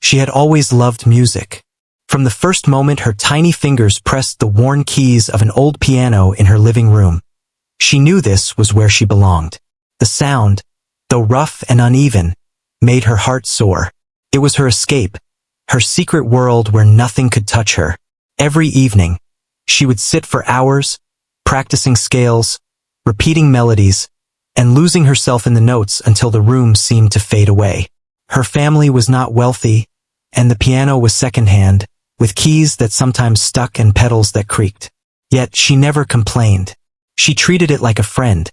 She had always loved music. From the first moment her tiny fingers pressed the worn keys of an old piano in her living room, she knew this was where she belonged. The sound, though rough and uneven, made her heart soar. It was her escape, her secret world where nothing could touch her. Every evening, she would sit for hours, practicing scales, repeating melodies, and losing herself in the notes until the room seemed to fade away. Her family was not wealthy, and the piano was secondhand, with keys that sometimes stuck and pedals that creaked. Yet she never complained. She treated it like a friend,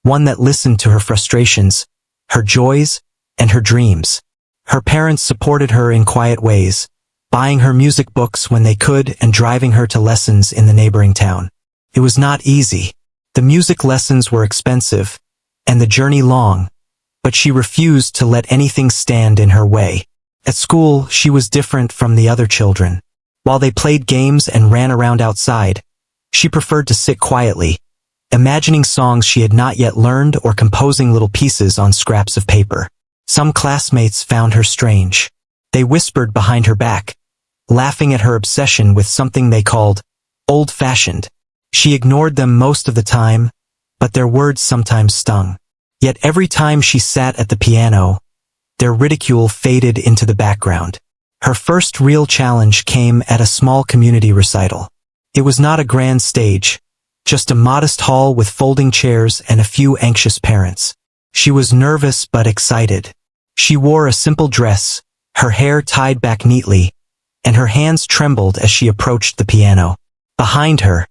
one that listened to her frustrations, her joys, and her dreams. Her parents supported her in quiet ways, buying her music books when they could and driving her to lessons in the neighboring town. It was not easy. The music lessons were expensive, and the journey long, but she refused to let anything stand in her way. At school, she was different from the other children. While they played games and ran around outside, she preferred to sit quietly, imagining songs she had not yet learned or composing little pieces on scraps of paper. Some classmates found her strange. They whispered behind her back, laughing at her obsession with something they called old-fashioned. She ignored them most of the time, but their words sometimes stung. Yet every time she sat at the piano, their ridicule faded into the background. Her first real challenge came at a small community recital. It was not a grand stage, just a modest hall with folding chairs and a few anxious parents. She was nervous but excited. She wore a simple dress, her hair tied back neatly, and her hands trembled as she approached the piano. Behind her,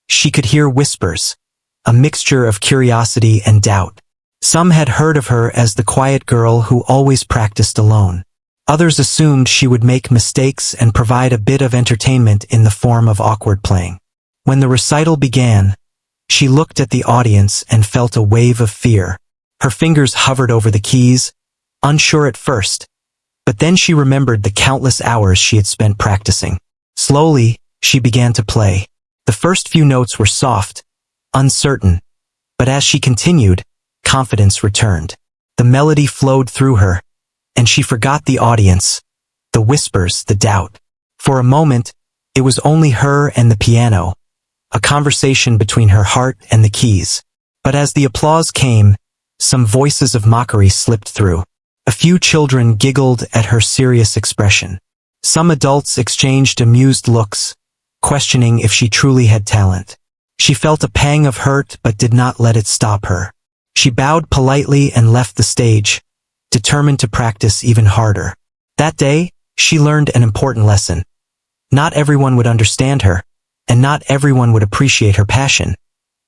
she could hear whispers, a mixture of curiosity and doubt. Some had heard of her as the quiet girl who always practiced alone. Others assumed she would make mistakes and provide a bit of entertainment in the form of awkward playing. When the recital began, she looked at the audience and felt a wave of fear. Her fingers hovered over the keys, unsure at first, but then she remembered the countless hours she had spent practicing. Slowly, she began to play. The first few notes were soft, uncertain, but as she continued, confidence returned. The melody flowed through her, and she forgot the audience, the whispers, the doubt. For a moment, it was only her and the piano, a conversation between her heart and the keys. But as the applause came, some voices of mockery slipped through. A few children giggled at her serious expression. Some adults exchanged amused looks, questioning if she truly had talent. She felt a pang of hurt but did not let it stop her. She bowed politely and left the stage, determined to practice even harder. That day, she learned an important lesson. Not everyone would understand her, and not everyone would appreciate her passion,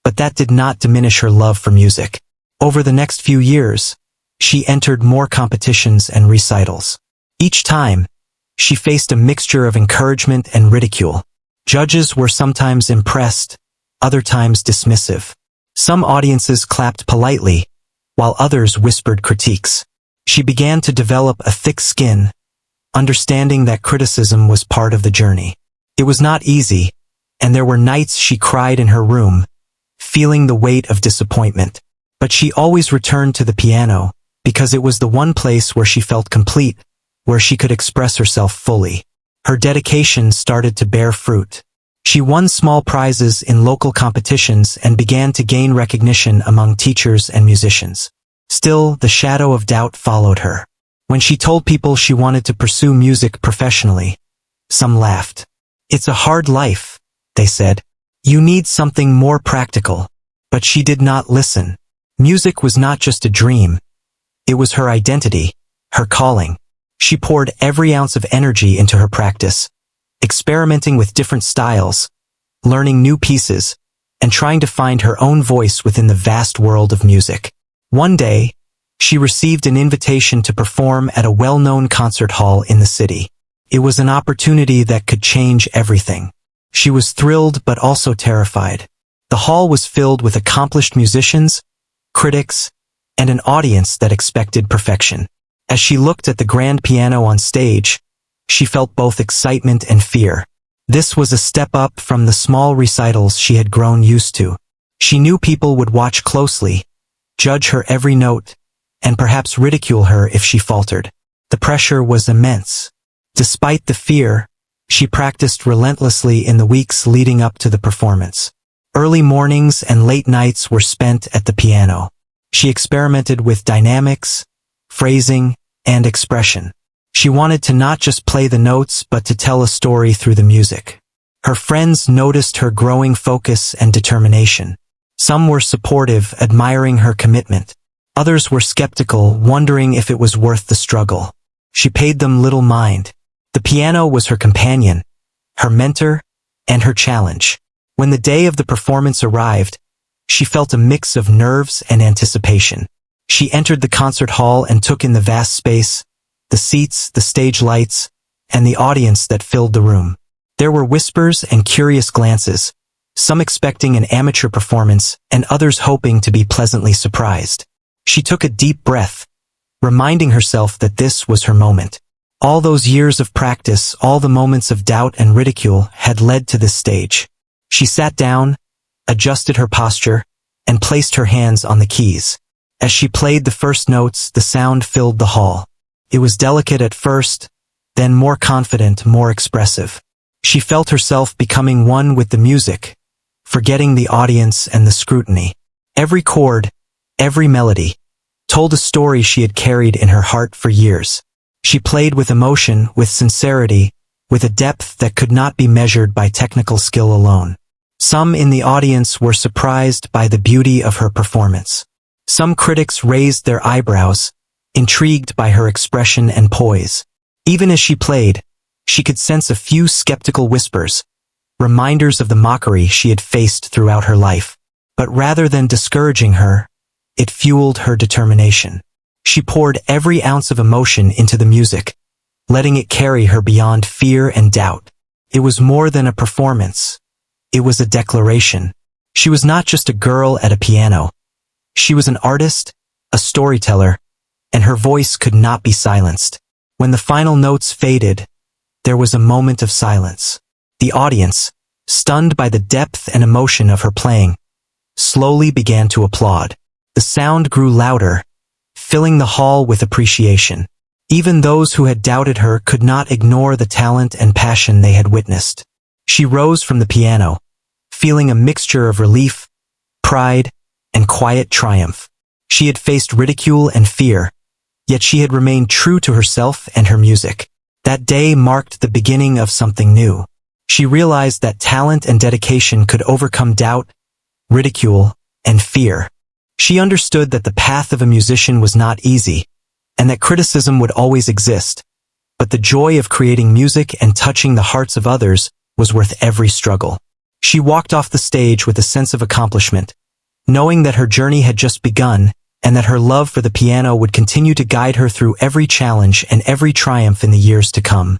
but that did not diminish her love for music. Over the next few years, she entered more competitions and recitals. Each time, she faced a mixture of encouragement and ridicule. Judges were sometimes impressed, other times dismissive. Some audiences clapped politely, while others whispered critiques. She began to develop a thick skin, understanding that criticism was part of the journey. It was not easy, and there were nights she cried in her room, feeling the weight of disappointment. But she always returned to the piano, because it was the one place where she felt complete, where she could express herself fully. Her dedication started to bear fruit. She won small prizes in local competitions and began to gain recognition among teachers and musicians. Still, the shadow of doubt followed her. When she told people she wanted to pursue music professionally, some laughed. "It's a hard life," they said. "You need something more practical." But she did not listen. Music was not just a dream. It was her identity, her calling. She poured every ounce of energy into her practice, experimenting with different styles, learning new pieces, and trying to find her own voice within the vast world of music. One day, she received an invitation to perform at a well-known concert hall in the city. It was an opportunity that could change everything. She was thrilled but also terrified. The hall was filled with accomplished musicians, critics, and an audience that expected perfection. As she looked at the grand piano on stage, she felt both excitement and fear. This was a step up from the small recitals she had grown used to. She knew people would watch closely, judge her every note, and perhaps ridicule her if she faltered. The pressure was immense. Despite the fear, she practiced relentlessly in the weeks leading up to the performance. Early mornings and late nights were spent at the piano. She experimented with dynamics, phrasing, and expression. She wanted to not just play the notes but to tell a story through the music. Her friends noticed her growing focus and determination. Some were supportive, admiring her commitment. Others were skeptical, wondering if it was worth the struggle. She paid them little mind. The piano was her companion, her mentor, and her challenge. When the day of the performance arrived, she felt a mix of nerves and anticipation. She entered the concert hall and took in the vast space, the seats, the stage lights, and the audience that filled the room. There were whispers and curious glances, some expecting an amateur performance and others hoping to be pleasantly surprised. She took a deep breath, reminding herself that this was her moment. All those years of practice, all the moments of doubt and ridicule had led to this stage. She sat down, adjusted her posture, and placed her hands on the keys. As she played the first notes, the sound filled the hall. It was delicate at first, then more confident, more expressive. She felt herself becoming one with the music, forgetting the audience and the scrutiny. Every chord, every melody, told a story she had carried in her heart for years. She played with emotion, with sincerity, with a depth that could not be measured by technical skill alone. Some in the audience were surprised by the beauty of her performance. Some critics raised their eyebrows, intrigued by her expression and poise. Even as she played, she could sense a few skeptical whispers, reminders of the mockery she had faced throughout her life. But rather than discouraging her, it fueled her determination. She poured every ounce of emotion into the music, letting it carry her beyond fear and doubt. It was more than a performance. It was a declaration. She was not just a girl at a piano. She was an artist, a storyteller, and her voice could not be silenced. When the final notes faded, there was a moment of silence. The audience, stunned by the depth and emotion of her playing, slowly began to applaud. The sound grew louder, filling the hall with appreciation. Even those who had doubted her could not ignore the talent and passion they had witnessed. She rose from the piano, feeling a mixture of relief, pride, and quiet triumph. She had faced ridicule and fear, yet she had remained true to herself and her music. That day marked the beginning of something new. She realized that talent and dedication could overcome doubt, ridicule, and fear. She understood that the path of a musician was not easy, and that criticism would always exist. But the joy of creating music and touching the hearts of others was worth every struggle. She walked off the stage with a sense of accomplishment, knowing that her journey had just begun, and that her love for the piano would continue to guide her through every challenge and every triumph in the years to come.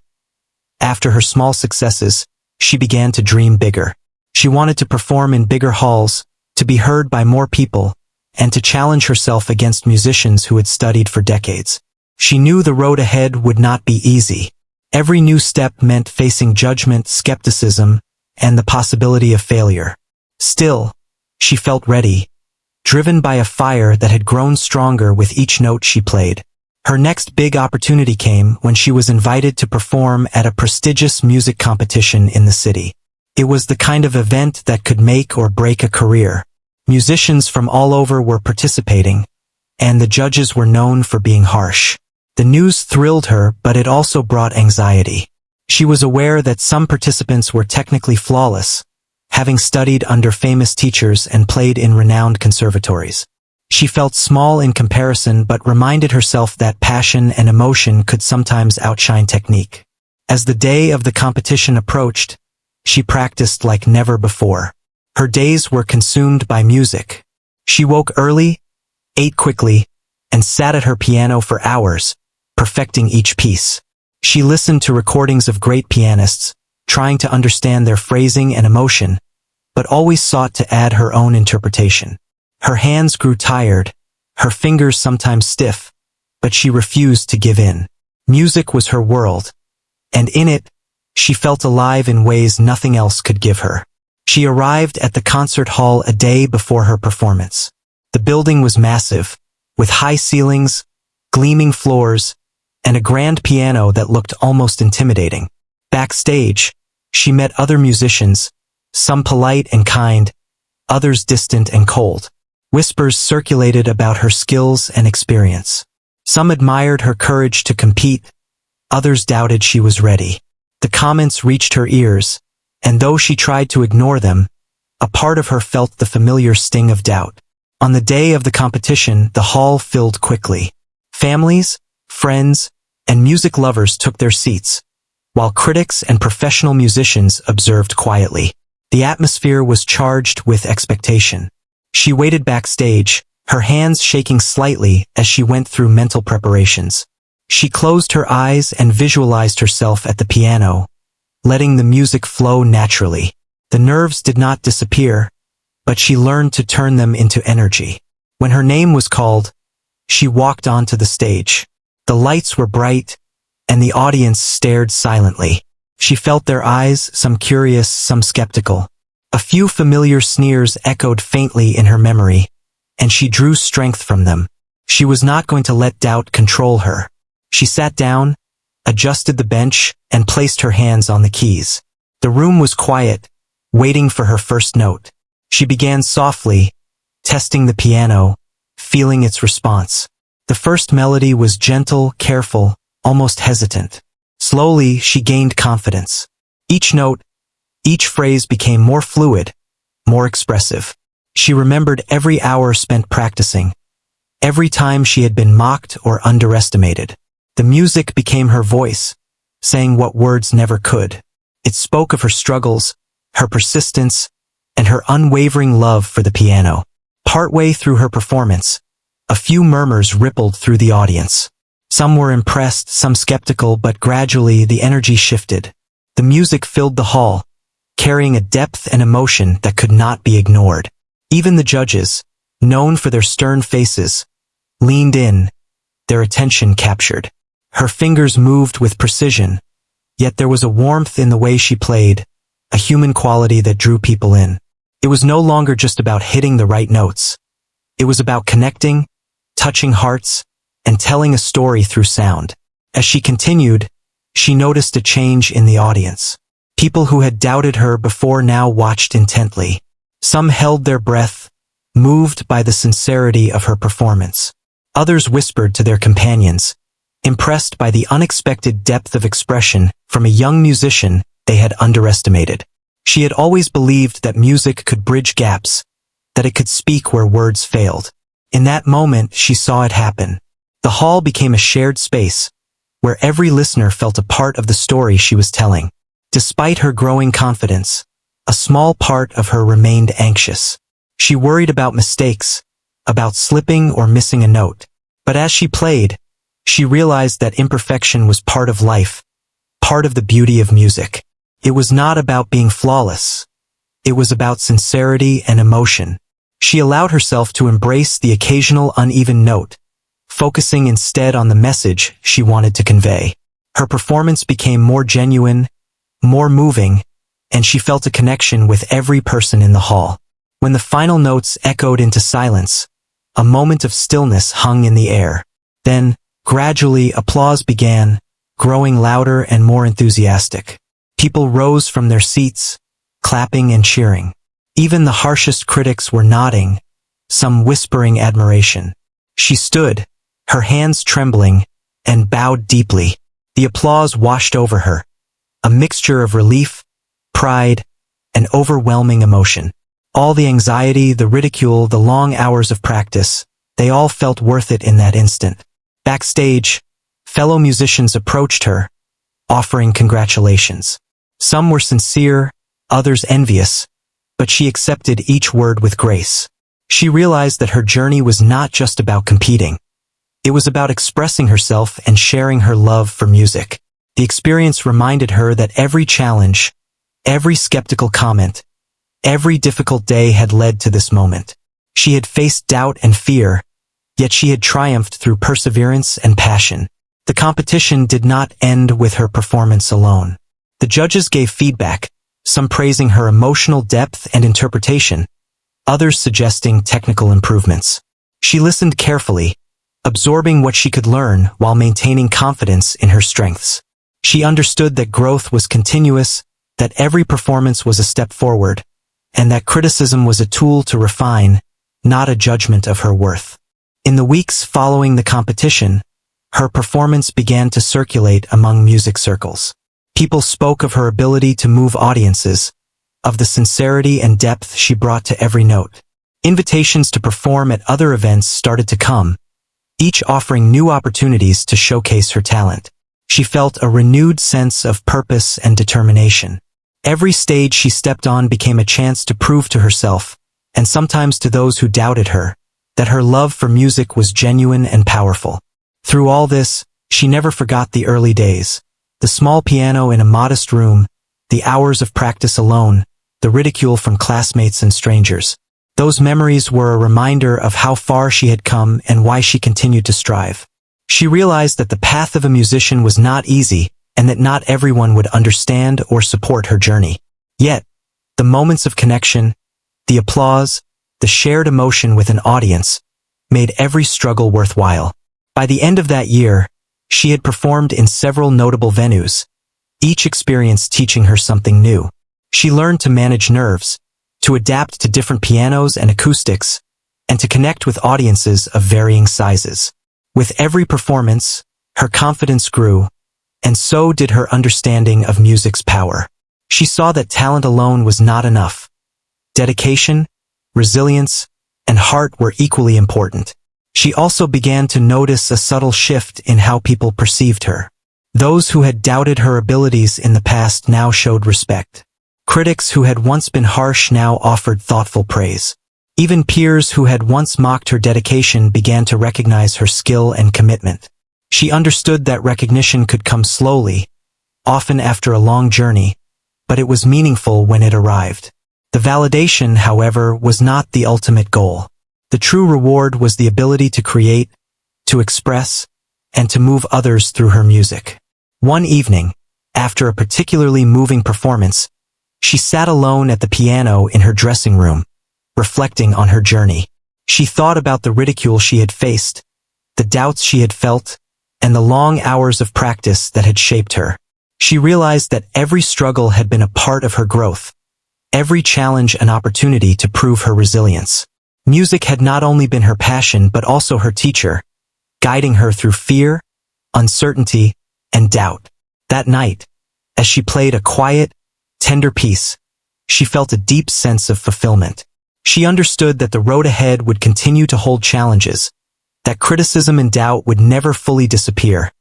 After her small successes, she began to dream bigger. She wanted to perform in bigger halls, to be heard by more people, and to challenge herself against musicians who had studied for decades. She knew the road ahead would not be easy. Every new step meant facing judgment, skepticism, and the possibility of failure. Still, she felt ready, driven by a fire that had grown stronger with each note she played. Her next big opportunity came when she was invited to perform at a prestigious music competition in the city. It was the kind of event that could make or break a career. Musicians from all over were participating, and the judges were known for being harsh. The news thrilled her, but it also brought anxiety. She was aware that some participants were technically flawless, having studied under famous teachers and played in renowned conservatories. She felt small in comparison but reminded herself that passion and emotion could sometimes outshine technique. As the day of the competition approached, she practiced like never before. Her days were consumed by music. She woke early, ate quickly, and sat at her piano for hours, perfecting each piece. She listened to recordings of great pianists, trying to understand their phrasing and emotion, but always sought to add her own interpretation. Her hands grew tired, her fingers sometimes stiff, but she refused to give in. Music was her world, and in it, she felt alive in ways nothing else could give her. She arrived at the concert hall a day before her performance. The building was massive, with high ceilings, gleaming floors, and a grand piano that looked almost intimidating. Backstage, she met other musicians, some polite and kind, others distant and cold. Whispers circulated about her skills and experience. Some admired her courage to compete, others doubted she was ready. The comments reached her ears, and though she tried to ignore them, a part of her felt the familiar sting of doubt. On the day of the competition, the hall filled quickly. Families, friends, and music lovers took their seats, while critics and professional musicians observed quietly. The atmosphere was charged with expectation. She waited backstage, her hands shaking slightly as she went through mental preparations. She closed her eyes and visualized herself at the piano, letting the music flow naturally. The nerves did not disappear, but she learned to turn them into energy. When her name was called, she walked onto the stage. The lights were bright, and the audience stared silently. She felt their eyes, some curious, some skeptical. A few familiar sneers echoed faintly in her memory, and she drew strength from them. She was not going to let doubt control her. She sat down, adjusted the bench, and placed her hands on the keys. The room was quiet, waiting for her first note. She began softly, testing the piano, feeling its response. The first melody was gentle, careful, almost hesitant. Slowly, she gained confidence. Each note, each phrase became more fluid, more expressive. She remembered every hour spent practicing, every time she had been mocked or underestimated. The music became her voice, saying what words never could. It spoke of her struggles, her persistence, and her unwavering love for the piano. Partway through her performance, a few murmurs rippled through the audience. Some were impressed, some skeptical, but gradually the energy shifted. The music filled the hall, carrying a depth and emotion that could not be ignored. Even the judges, known for their stern faces, leaned in, their attention captured. Her fingers moved with precision, yet there was a warmth in the way she played, a human quality that drew people in. It was no longer just about hitting the right notes. It was about connecting, touching hearts, and telling a story through sound. As she continued, she noticed a change in the audience. People who had doubted her before now watched intently. Some held their breath, moved by the sincerity of her performance. Others whispered to their companions, impressed by the unexpected depth of expression from a young musician they had underestimated. She had always believed that music could bridge gaps, that it could speak where words failed. In that moment, she saw it happen. The hall became a shared space, where every listener felt a part of the story she was telling. Despite her growing confidence, a small part of her remained anxious. She worried about mistakes, about slipping or missing a note. But as she played, she realized that imperfection was part of life, part of the beauty of music. It was not about being flawless. It was about sincerity and emotion. She allowed herself to embrace the occasional uneven note, focusing instead on the message she wanted to convey. Her performance became more genuine, more moving, and she felt a connection with every person in the hall. When the final notes echoed into silence, a moment of stillness hung in the air. Then, gradually, applause began, growing louder and more enthusiastic. People rose from their seats, clapping and cheering. Even the harshest critics were nodding, some whispering admiration. She stood, her hands trembling, and bowed deeply. The applause washed over her, a mixture of relief, pride, and overwhelming emotion. All the anxiety, the ridicule, the long hours of practice, they all felt worth it in that instant. Backstage, fellow musicians approached her, offering congratulations. Some were sincere, others envious, but she accepted each word with grace. She realized that her journey was not just about competing. It was about expressing herself and sharing her love for music. The experience reminded her that every challenge, every skeptical comment, every difficult day had led to this moment. She had faced doubt and fear, yet she had triumphed through perseverance and passion. The competition did not end with her performance alone. The judges gave feedback, some praising her emotional depth and interpretation, others suggesting technical improvements. She listened carefully, absorbing what she could learn while maintaining confidence in her strengths. She understood that growth was continuous, that every performance was a step forward, and that criticism was a tool to refine, not a judgment of her worth. In the weeks following the competition, her performance began to circulate among music circles. People spoke of her ability to move audiences, of the sincerity and depth she brought to every note. Invitations to perform at other events started to come, each offering new opportunities to showcase her talent. She felt a renewed sense of purpose and determination. Every stage she stepped on became a chance to prove to herself, and sometimes to those who doubted her, that her love for music was genuine and powerful. Through all this, she never forgot the early days. The small piano in a modest room, the hours of practice alone, the ridicule from classmates and strangers. Those memories were a reminder of how far she had come and why she continued to strive. She realized that the path of a musician was not easy, and that not everyone would understand or support her journey. Yet, the moments of connection, the applause, the shared emotion with an audience, made every struggle worthwhile. By the end of that year, she had performed in several notable venues, each experience teaching her something new. She learned to manage nerves, to adapt to different pianos and acoustics, and to connect with audiences of varying sizes. With every performance, her confidence grew, and so did her understanding of music's power. She saw that talent alone was not enough. Dedication, resilience, and heart were equally important. She also began to notice a subtle shift in how people perceived her. Those who had doubted her abilities in the past now showed respect. Critics who had once been harsh now offered thoughtful praise. Even peers who had once mocked her dedication began to recognize her skill and commitment. She understood that recognition could come slowly, often after a long journey, but it was meaningful when it arrived. The validation, however, was not the ultimate goal. The true reward was the ability to create, to express, and to move others through her music. One evening, after a particularly moving performance, she sat alone at the piano in her dressing room, reflecting on her journey. She thought about the ridicule she had faced, the doubts she had felt, and the long hours of practice that had shaped her. She realized that every struggle had been a part of her growth, every challenge an opportunity to prove her resilience. Music had not only been her passion but also her teacher, guiding her through fear, uncertainty, and doubt. That night, as she played a quiet, tender piece, she felt a deep sense of fulfillment. She understood that the road ahead would continue to hold challenges, that criticism and doubt would never fully disappear,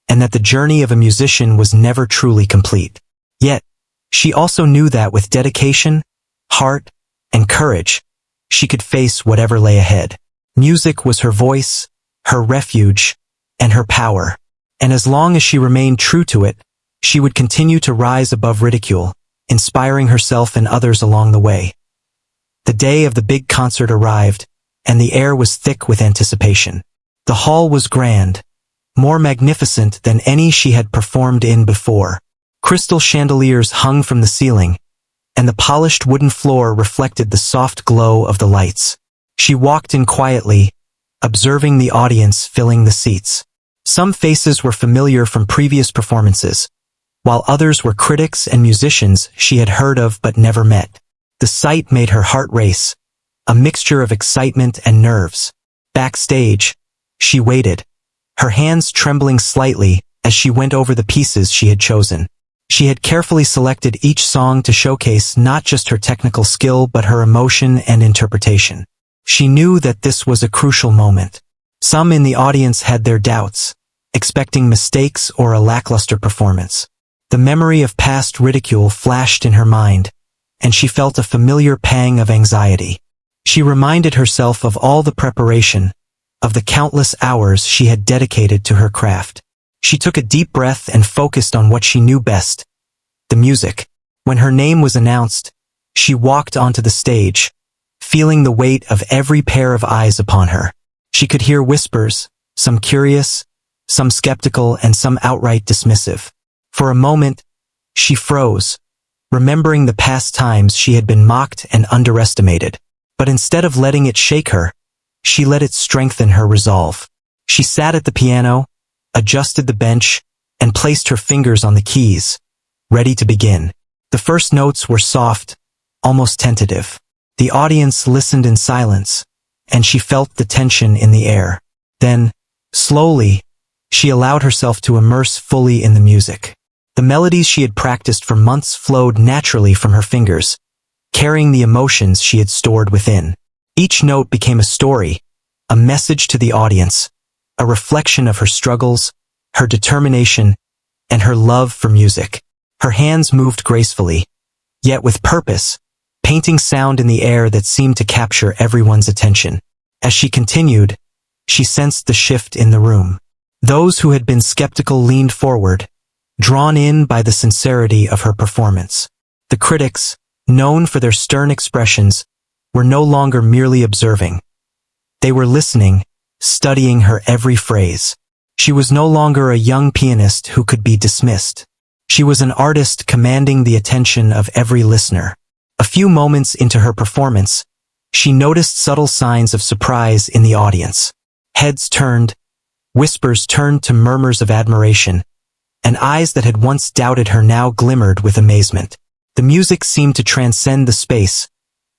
and that the journey of a musician was never truly complete. Yet, she also knew that with dedication, heart, and courage, she could face whatever lay ahead. Music was her voice, her refuge, and her power. And as long as she remained true to it, she would continue to rise above ridicule, inspiring herself and others along the way. The day of the big concert arrived, and the air was thick with anticipation. The hall was grand, more magnificent than any she had performed in before. Crystal chandeliers hung from the ceiling, and the polished wooden floor reflected the soft glow of the lights. She walked in quietly, observing the audience filling the seats. Some faces were familiar from previous performances, while others were critics and musicians she had heard of but never met. The sight made her heart race, a mixture of excitement and nerves. Backstage, she waited, her hands trembling slightly as she went over the pieces she had chosen. She had carefully selected each song to showcase not just her technical skill but her emotion and interpretation. She knew that this was a crucial moment. Some in the audience had their doubts, expecting mistakes or a lackluster performance. The memory of past ridicule flashed in her mind, and she felt a familiar pang of anxiety. She reminded herself of all the preparation, of the countless hours she had dedicated to her craft. She took a deep breath and focused on what she knew best, the music. When her name was announced, she walked onto the stage, feeling the weight of every pair of eyes upon her. She could hear whispers, some curious, some skeptical, and some outright dismissive. For a moment, she froze, remembering the past times she had been mocked and underestimated. But instead of letting it shake her, she let it strengthen her resolve. She sat at the piano, adjusted the bench, and placed her fingers on the keys, ready to begin. The first notes were soft, almost tentative. The audience listened in silence, and she felt the tension in the air. Then, slowly, she allowed herself to immerse fully in the music. The melodies she had practiced for months flowed naturally from her fingers, carrying the emotions she had stored within. Each note became a story, a message to the audience, a reflection of her struggles, her determination, and her love for music. Her hands moved gracefully, yet with purpose, painting sound in the air that seemed to capture everyone's attention. As she continued, she sensed the shift in the room. Those who had been skeptical leaned forward, drawn in by the sincerity of her performance. The critics, known for their stern expressions, were no longer merely observing. They were listening, studying her every phrase. She was no longer a young pianist who could be dismissed. She was an artist commanding the attention of every listener. A few moments into her performance, she noticed subtle signs of surprise in the audience. Heads turned, whispers turned to murmurs of admiration, and eyes that had once doubted her now glimmered with amazement. The music seemed to transcend the space,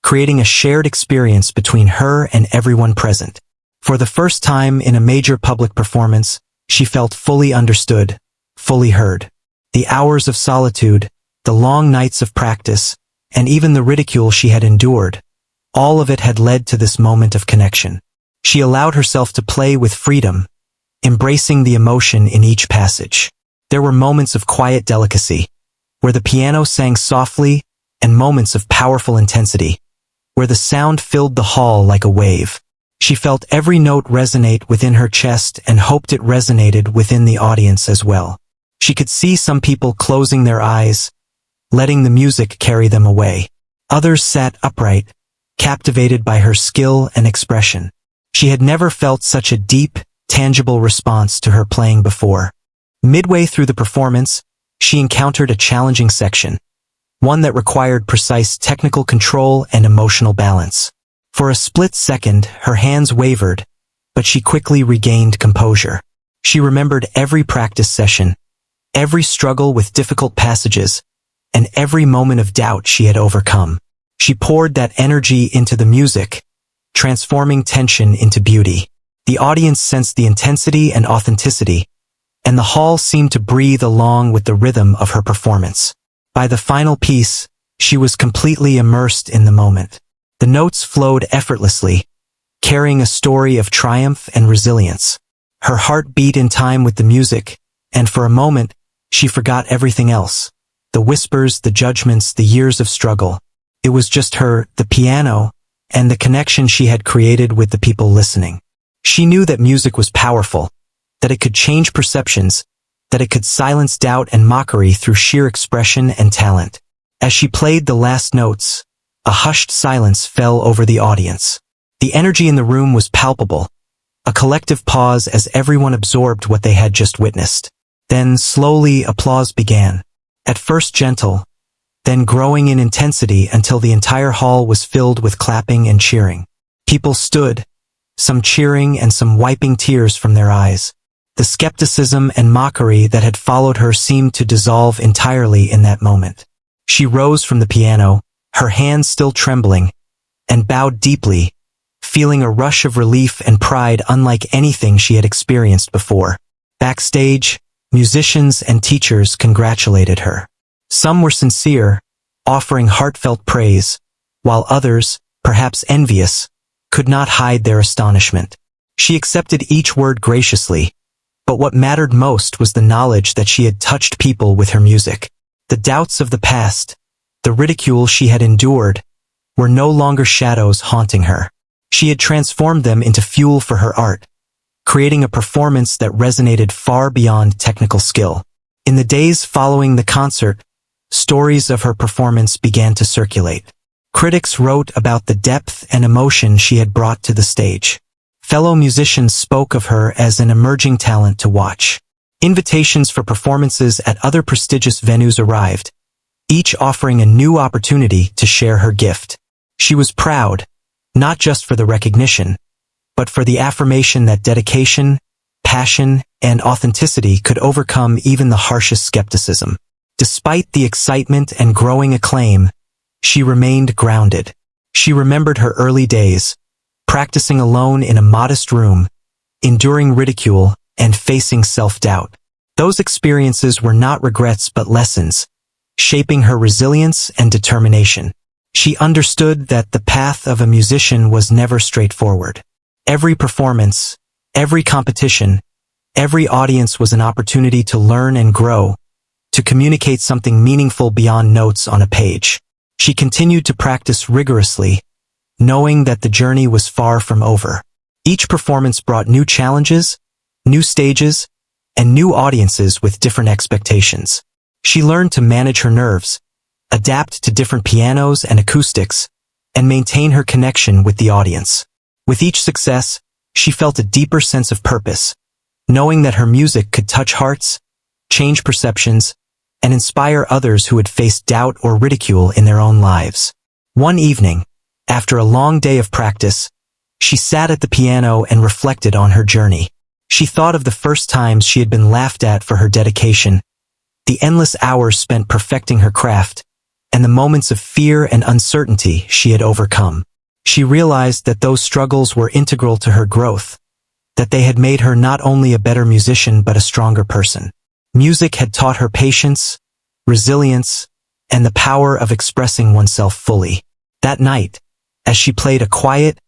creating a shared experience between her and everyone present. For the first time in a major public performance, she felt fully understood, fully heard. The hours of solitude, the long nights of practice, and even the ridicule she had endured, all of it had led to this moment of connection. She allowed herself to play with freedom, embracing the emotion in each passage. There were moments of quiet delicacy, where the piano sang softly, and moments of powerful intensity, where the sound filled the hall like a wave. She felt every note resonate within her chest and hoped it resonated within the audience as well. She could see some people closing their eyes, letting the music carry them away. Others sat upright, captivated by her skill and expression. She had never felt such a deep, tangible response to her playing before. Midway through the performance, she encountered a challenging section, one that required precise technical control and emotional balance. For a split second, her hands wavered, but she quickly regained composure. She remembered every practice session, every struggle with difficult passages, and every moment of doubt she had overcome. She poured that energy into the music, transforming tension into beauty. The audience sensed the intensity and authenticity, and the hall seemed to breathe along with the rhythm of her performance. By the final piece, she was completely immersed in the moment. The notes flowed effortlessly, carrying a story of triumph and resilience. Her heart beat in time with the music, and for a moment, she forgot everything else. The whispers, the judgments, the years of struggle. It was just her, the piano, and the connection she had created with the people listening. She knew that music was powerful, that it could change perceptions, that it could silence doubt and mockery through sheer expression and talent. As she played the last notes, a hushed silence fell over the audience. The energy in the room was palpable, a collective pause as everyone absorbed what they had just witnessed. Then, slowly, applause began. At first gentle, then growing in intensity until the entire hall was filled with clapping and cheering. People stood, some cheering and some wiping tears from their eyes. The skepticism and mockery that had followed her seemed to dissolve entirely in that moment. She rose from the piano, her hands still trembling, and bowed deeply, feeling a rush of relief and pride unlike anything she had experienced before. Backstage, musicians and teachers congratulated her. Some were sincere, offering heartfelt praise, while others, perhaps envious, could not hide their astonishment. She accepted each word graciously, but what mattered most was the knowledge that she had touched people with her music. The doubts of the past, the ridicule she had endured, were no longer shadows haunting her. She had transformed them into fuel for her art, creating a performance that resonated far beyond technical skill. In the days following the concert, stories of her performance began to circulate. Critics wrote about the depth and emotion she had brought to the stage. Fellow musicians spoke of her as an emerging talent to watch. Invitations for performances at other prestigious venues arrived, each offering a new opportunity to share her gift. She was proud, not just for the recognition, but for the affirmation that dedication, passion and authenticity could overcome even the harshest skepticism. Despite the excitement and growing acclaim, she remained grounded. She remembered her early days, practicing alone in a modest room, enduring ridicule, and facing self-doubt. Those experiences were not regrets but lessons, shaping her resilience and determination. She understood that the path of a musician was never straightforward. Every performance, every competition, every audience was an opportunity to learn and grow, to communicate something meaningful beyond notes on a page. She continued to practice rigorously, knowing that the journey was far from over. Each performance brought new challenges, new stages, and new audiences with different expectations. She learned to manage her nerves, adapt to different pianos and acoustics, and maintain her connection with the audience. With each success, she felt a deeper sense of purpose, knowing that her music could touch hearts, change perceptions, and inspire others who had faced doubt or ridicule in their own lives. One evening, after a long day of practice, she sat at the piano and reflected on her journey. She thought of the first times she had been laughed at for her dedication, the endless hours spent perfecting her craft, and the moments of fear and uncertainty she had overcome. She realized that those struggles were integral to her growth, that they had made her not only a better musician but a stronger person. Music had taught her patience, resilience, and the power of expressing oneself fully. That night, as she played a quiet,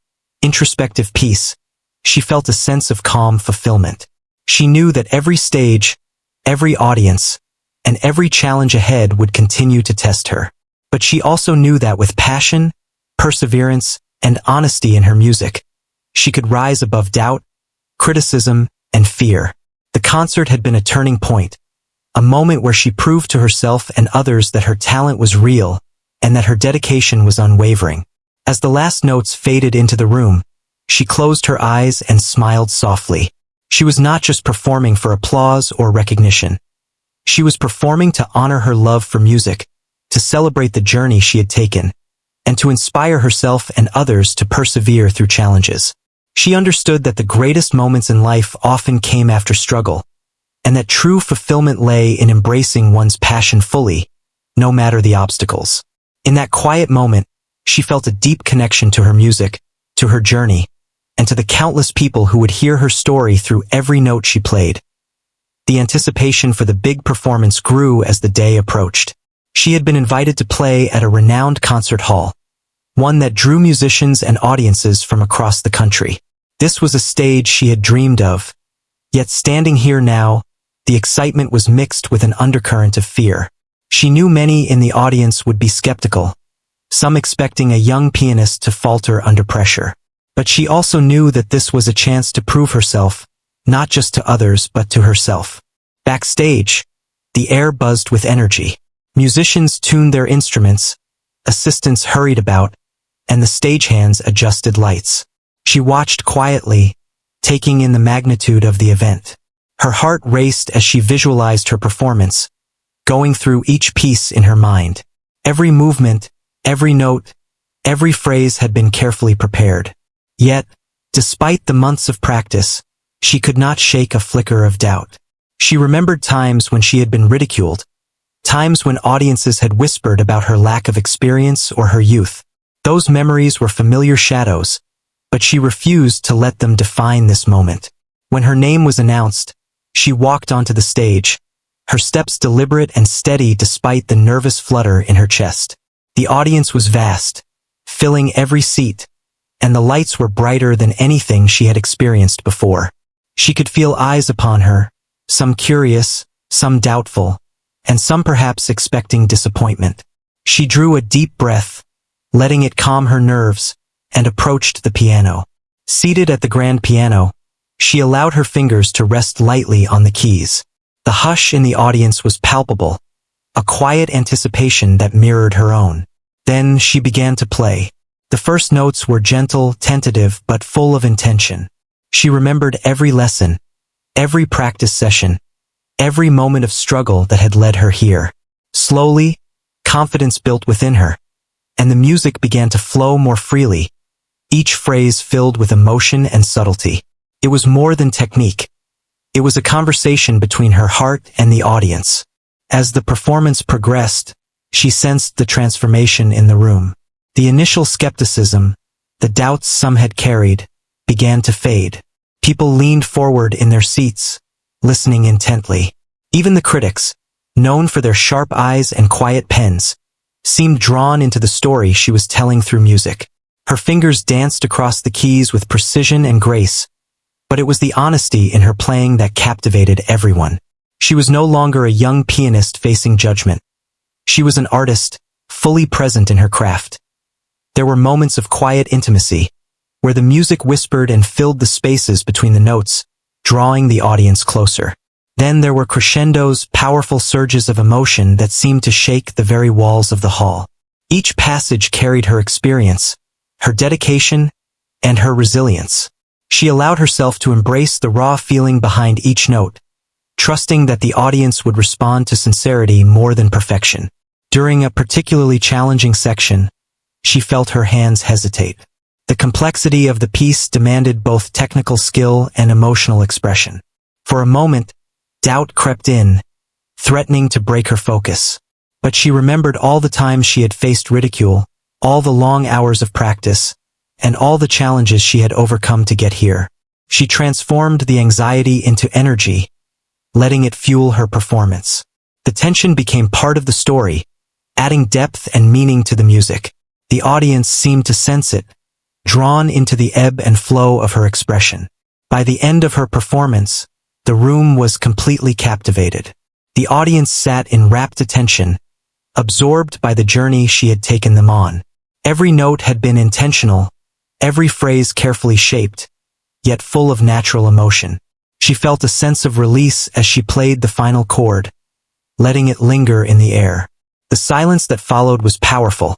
introspective piece, she felt a sense of calm fulfillment. She knew that every stage, every audience, and every challenge ahead would continue to test her. But she also knew that with passion, perseverance, and honesty in her music, she could rise above doubt, criticism, and fear. The concert had been a turning point, a moment where she proved to herself and others that her talent was real and that her dedication was unwavering. As the last notes faded into the room, she closed her eyes and smiled softly. She was not just performing for applause or recognition. She was performing to honor her love for music, to celebrate the journey she had taken, and to inspire herself and others to persevere through challenges. She understood that the greatest moments in life often came after struggle, and that true fulfillment lay in embracing one's passion fully, no matter the obstacles. In that quiet moment, she felt a deep connection to her music, to her journey, and to the countless people who would hear her story through every note she played. The anticipation for the big performance grew as the day approached. She had been invited to play at a renowned concert hall, one that drew musicians and audiences from across the country. This was a stage she had dreamed of, yet standing here now, the excitement was mixed with an undercurrent of fear. She knew many in the audience would be skeptical, some expecting a young pianist to falter under pressure. But she also knew that this was a chance to prove herself, not just to others but to herself. Backstage, the air buzzed with energy. Musicians tuned their instruments, assistants hurried about, and the stagehands adjusted lights. She watched quietly, taking in the magnitude of the event. Her heart raced as she visualized her performance, going through each piece in her mind. Every movement, every note, every phrase had been carefully prepared. Yet, despite the months of practice, she could not shake a flicker of doubt. She remembered times when she had been ridiculed, times when audiences had whispered about her lack of experience or her youth. Those memories were familiar shadows, but she refused to let them define this moment. When her name was announced, she walked onto the stage, her steps deliberate and steady despite the nervous flutter in her chest. The audience was vast, filling every seat, and the lights were brighter than anything she had experienced before. She could feel eyes upon her, some curious, some doubtful, and some perhaps expecting disappointment. She drew a deep breath, letting it calm her nerves, and approached the piano. Seated at the grand piano, she allowed her fingers to rest lightly on the keys. The hush in the audience was palpable, a quiet anticipation that mirrored her own. Then she began to play. The first notes were gentle, tentative, but full of intention. She remembered every lesson, every practice session, every moment of struggle that had led her here. Slowly, confidence built within her, and the music began to flow more freely, each phrase filled with emotion and subtlety. It was more than technique. It was a conversation between her heart and the audience. As the performance progressed, she sensed the transformation in the room. The initial skepticism, the doubts some had carried, began to fade. People leaned forward in their seats, listening intently. Even the critics, known for their sharp eyes and quiet pens, seemed drawn into the story she was telling through music. Her fingers danced across the keys with precision and grace, but it was the honesty in her playing that captivated everyone. She was no longer a young pianist facing judgment. She was an artist, fully present in her craft. There were moments of quiet intimacy, where the music whispered and filled the spaces between the notes, drawing the audience closer. Then there were crescendos, powerful surges of emotion that seemed to shake the very walls of the hall. Each passage carried her experience, her dedication, and her resilience. She allowed herself to embrace the raw feeling behind each note, trusting that the audience would respond to sincerity more than perfection. During a particularly challenging section, she felt her hands hesitate. The complexity of the piece demanded both technical skill and emotional expression. For a moment, doubt crept in, threatening to break her focus. But she remembered all the times she had faced ridicule, all the long hours of practice, and all the challenges she had overcome to get here. She transformed the anxiety into energy, letting it fuel her performance. The tension became part of the story, adding depth and meaning to the music. The audience seemed to sense it, drawn into the ebb and flow of her expression. By the end of her performance, the room was completely captivated. The audience sat in rapt attention, absorbed by the journey she had taken them on. Every note had been intentional, every phrase carefully shaped, yet full of natural emotion. She felt a sense of release as she played the final chord, letting it linger in the air. The silence that followed was powerful,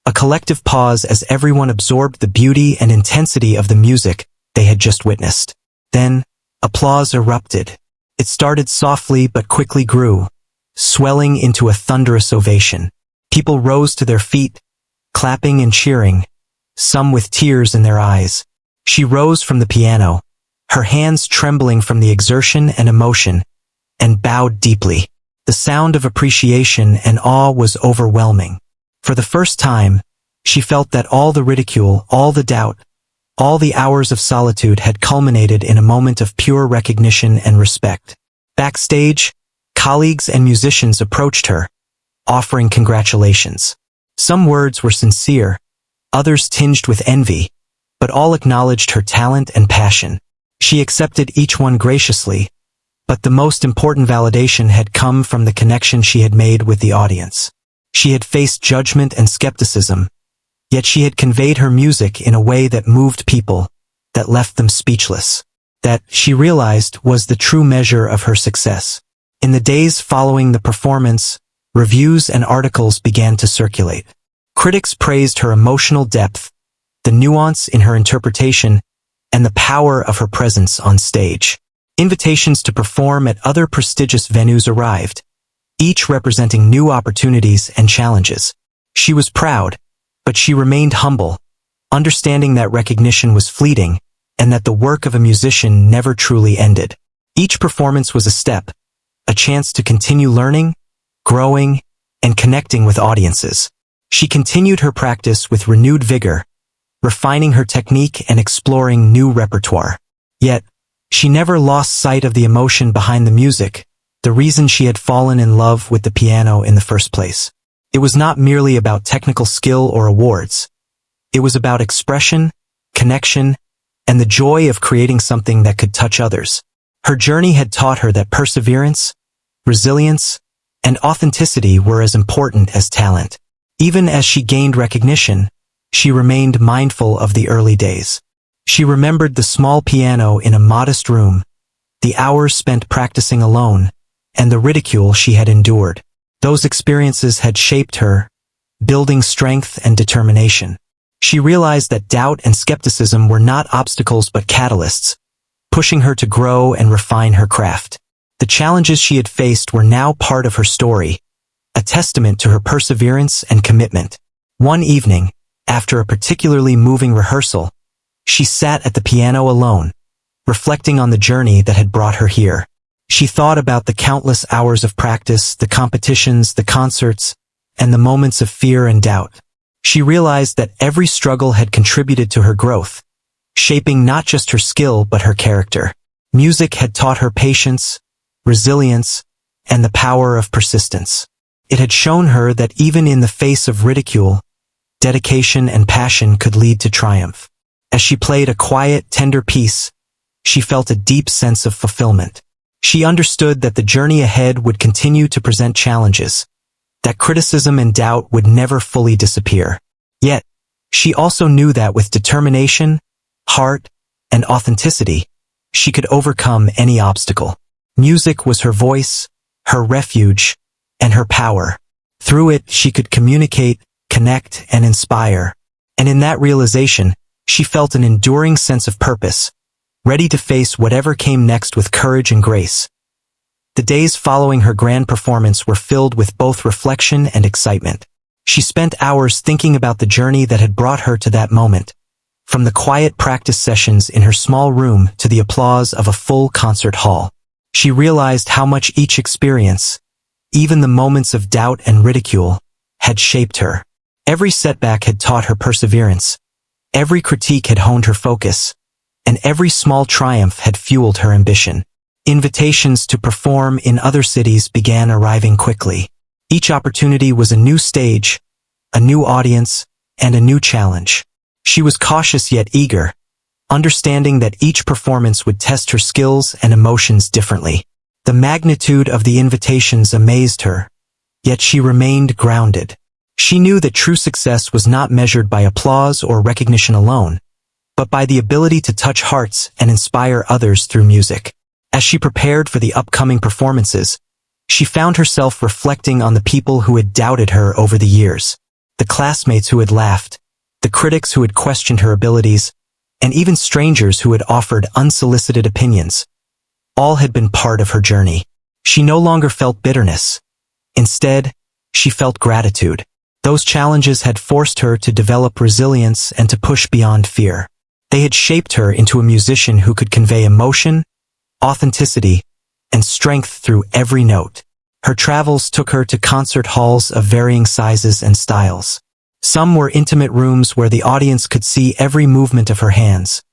a collective pause as everyone absorbed the beauty and intensity of the music they had just witnessed. Then, applause erupted. It started softly but quickly grew, swelling into a thunderous ovation. People rose to their feet, clapping and cheering, some with tears in their eyes. She rose from the piano, her hands trembling from the exertion and emotion, and bowed deeply. The sound of appreciation and awe was overwhelming. For the first time, she felt that all the ridicule, all the doubt, all the hours of solitude had culminated in a moment of pure recognition and respect. Backstage, colleagues and musicians approached her, offering congratulations. Some words were sincere, others tinged with envy, but all acknowledged her talent and passion. She accepted each one graciously, but the most important validation had come from the connection she had made with the audience. She had faced judgment and skepticism, yet she had conveyed her music in a way that moved people, that left them speechless. That, she realized, was the true measure of her success. In the days following the performance, reviews and articles began to circulate. Critics praised her emotional depth, the nuance in her interpretation, and the power of her presence on stage. Invitations to perform at other prestigious venues arrived, each representing new opportunities and challenges. She was proud, but she remained humble, understanding that recognition was fleeting and that the work of a musician never truly ended. Each performance was a step, a chance to continue learning, growing, and connecting with audiences. She continued her practice with renewed vigor, refining her technique and exploring new repertoire. Yet, she never lost sight of the emotion behind the music, the reason she had fallen in love with the piano in the first place. It was not merely about technical skill or awards. It was about expression, connection, and the joy of creating something that could touch others. Her journey had taught her that perseverance, resilience, and authenticity were as important as talent. Even as she gained recognition, she remained mindful of the early days. She remembered the small piano in a modest room, the hours spent practicing alone, and the ridicule she had endured. Those experiences had shaped her, building strength and determination. She realized that doubt and skepticism were not obstacles but catalysts, pushing her to grow and refine her craft. The challenges she had faced were now part of her story, a testament to her perseverance and commitment. One evening, after a particularly moving rehearsal, she sat at the piano alone, reflecting on the journey that had brought her here. She thought about the countless hours of practice, the competitions, the concerts, and the moments of fear and doubt. She realized that every struggle had contributed to her growth, shaping not just her skill but her character. Music had taught her patience, resilience, and the power of persistence. It had shown her that even in the face of ridicule, dedication and passion could lead to triumph. As she played a quiet, tender piece, she felt a deep sense of fulfillment. She understood that the journey ahead would continue to present challenges, that criticism and doubt would never fully disappear. Yet, she also knew that with determination, heart, and authenticity, she could overcome any obstacle. Music was her voice, her refuge, and her power. Through it, she could communicate, connect, and inspire. And in that realization, she felt an enduring sense of purpose, ready to face whatever came next with courage and grace. The days following her grand performance were filled with both reflection and excitement. She spent hours thinking about the journey that had brought her to that moment, from the quiet practice sessions in her small room to the applause of a full concert hall. She realized how much each experience, even the moments of doubt and ridicule, had shaped her. Every setback had taught her perseverance, every critique had honed her focus, and every small triumph had fueled her ambition. Invitations to perform in other cities began arriving quickly. Each opportunity was a new stage, a new audience, and a new challenge. She was cautious yet eager, understanding that each performance would test her skills and emotions differently. The magnitude of the invitations amazed her, yet she remained grounded. She knew that true success was not measured by applause or recognition alone, but by the ability to touch hearts and inspire others through music. As she prepared for the upcoming performances, she found herself reflecting on the people who had doubted her over the years, the classmates who had laughed, the critics who had questioned her abilities, and even strangers who had offered unsolicited opinions. All had been part of her journey. She no longer felt bitterness. Instead, she felt gratitude. Those challenges had forced her to develop resilience and to push beyond fear. They had shaped her into a musician who could convey emotion, authenticity, and strength through every note. Her travels took her to concert halls of varying sizes and styles. Some were intimate rooms where the audience could see every movement of her hands,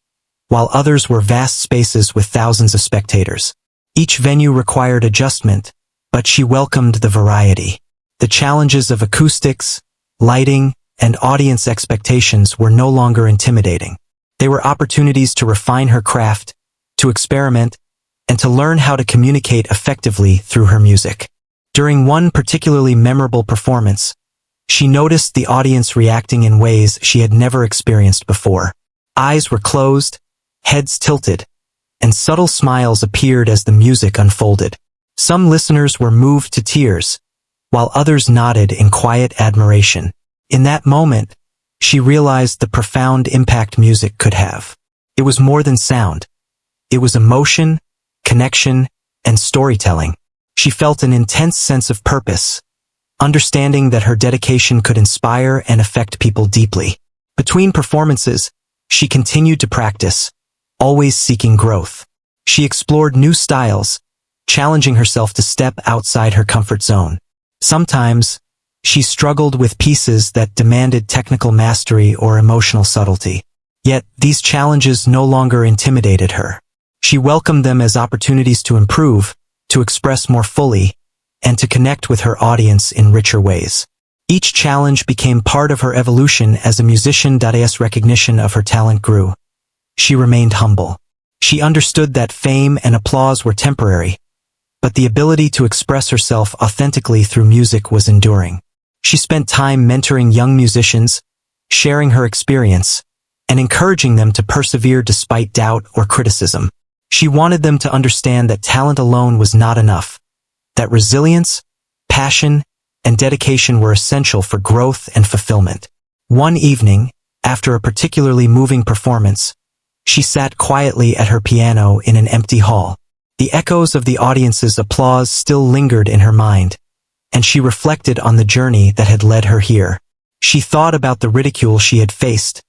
while others were vast spaces with thousands of spectators. Each venue required adjustment, but she welcomed the variety. The challenges of acoustics, lighting, and audience expectations were no longer intimidating. They were opportunities to refine her craft, to experiment, and to learn how to communicate effectively through her music. During one particularly memorable performance, she noticed the audience reacting in ways she had never experienced before. Eyes were closed, heads tilted, and subtle smiles appeared as the music unfolded. Some listeners were moved to tears, while others nodded in quiet admiration. In that moment, she realized the profound impact music could have. It was more than sound. It was emotion, connection, and storytelling. She felt an intense sense of purpose, understanding that her dedication could inspire and affect people deeply. Between performances, she continued to practice, always seeking growth. She explored new styles, challenging herself to step outside her comfort zone. Sometimes, she struggled with pieces that demanded technical mastery or emotional subtlety. Yet, these challenges no longer intimidated her. She welcomed them as opportunities to improve, to express more fully, and to connect with her audience in richer ways. Each challenge became part of her evolution as a musician. As recognition of her talent grew, she remained humble. She understood that fame and applause were temporary, but the ability to express herself authentically through music was enduring. She spent time mentoring young musicians, sharing her experience, and encouraging them to persevere despite doubt or criticism. She wanted them to understand that talent alone was not enough, that resilience, passion, and dedication were essential for growth and fulfillment. One evening, after a particularly moving performance, she sat quietly at her piano in an empty hall. The echoes of the audience's applause still lingered in her mind, and she reflected on the journey that had led her here. She thought about the ridicule she had faced,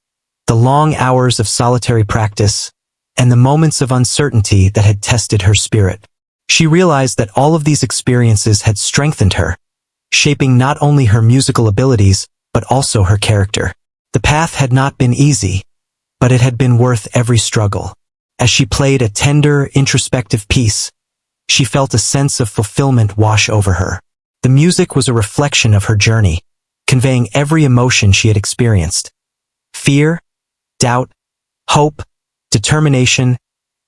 the long hours of solitary practice, and the moments of uncertainty that had tested her spirit. She realized that all of these experiences had strengthened her, shaping not only her musical abilities, but also her character. The path had not been easy, but it had been worth every struggle. As she played a tender, introspective piece, she felt a sense of fulfillment wash over her. The music was a reflection of her journey, conveying every emotion she had experienced. Fear, doubt, hope, determination,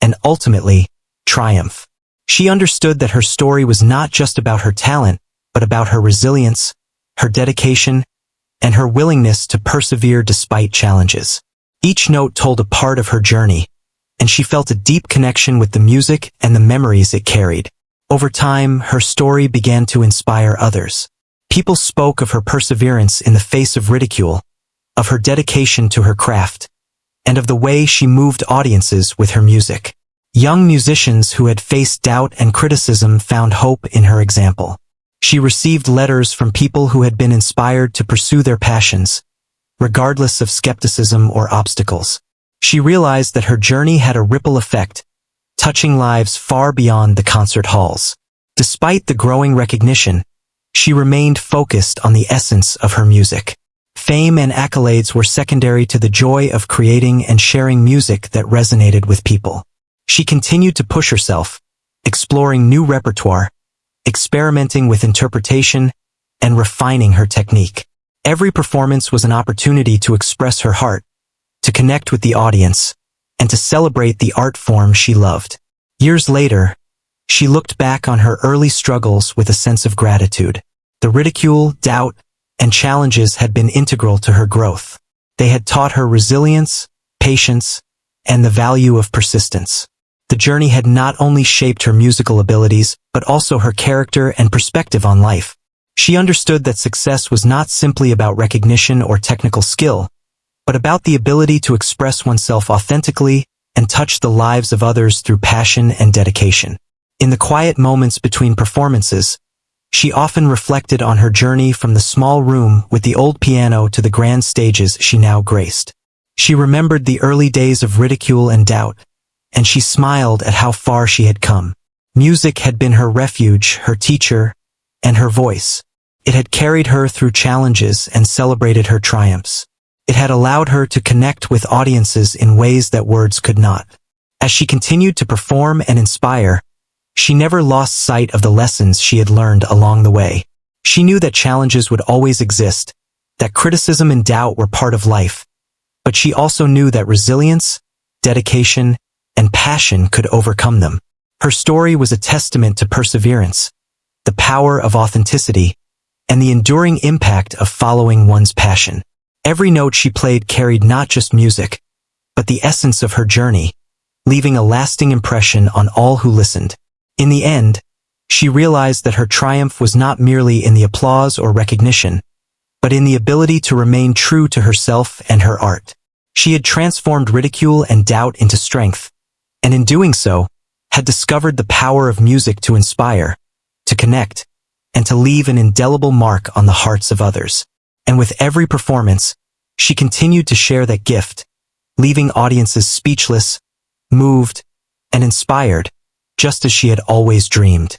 and ultimately, triumph. She understood that her story was not just about her talent, but about her resilience, her dedication, and her willingness to persevere despite challenges. Each note told a part of her journey, and she felt a deep connection with the music and the memories it carried. Over time, her story began to inspire others. People spoke of her perseverance in the face of ridicule, of her dedication to her craft, and of the way she moved audiences with her music. Young musicians who had faced doubt and criticism found hope in her example. She received letters from people who had been inspired to pursue their passions, regardless of skepticism or obstacles. She realized that her journey had a ripple effect, touching lives far beyond the concert halls. Despite the growing recognition, she remained focused on the essence of her music. Fame and accolades were secondary to the joy of creating and sharing music that resonated with people. She continued to push herself, exploring new repertoire, experimenting with interpretation, and refining her technique. Every performance was an opportunity to express her heart, to connect with the audience, and to celebrate the art form she loved. Years later, she looked back on her early struggles with a sense of gratitude. The ridicule, doubt, and challenges had been integral to her growth. They had taught her resilience, patience, and the value of persistence. The journey had not only shaped her musical abilities, but also her character and perspective on life. She understood that success was not simply about recognition or technical skill, but about the ability to express oneself authentically and touch the lives of others through passion and dedication. In the quiet moments between performances, she often reflected on her journey from the small room with the old piano to the grand stages she now graced. She remembered the early days of ridicule and doubt, and she smiled at how far she had come. Music had been her refuge, her teacher, and her voice. It had carried her through challenges and celebrated her triumphs. It had allowed her to connect with audiences in ways that words could not. As she continued to perform and inspire, she never lost sight of the lessons she had learned along the way. She knew that challenges would always exist, that criticism and doubt were part of life, but she also knew that resilience, dedication, and passion could overcome them. Her story was a testament to perseverance, the power of authenticity, and the enduring impact of following one's passion. Every note she played carried not just music, but the essence of her journey, leaving a lasting impression on all who listened. In the end, she realized that her triumph was not merely in the applause or recognition, but in the ability to remain true to herself and her art. She had transformed ridicule and doubt into strength, and in doing so, had discovered the power of music to inspire, to connect, and to leave an indelible mark on the hearts of others. And with every performance, she continued to share that gift, leaving audiences speechless, moved, and inspired, just as she had always dreamed.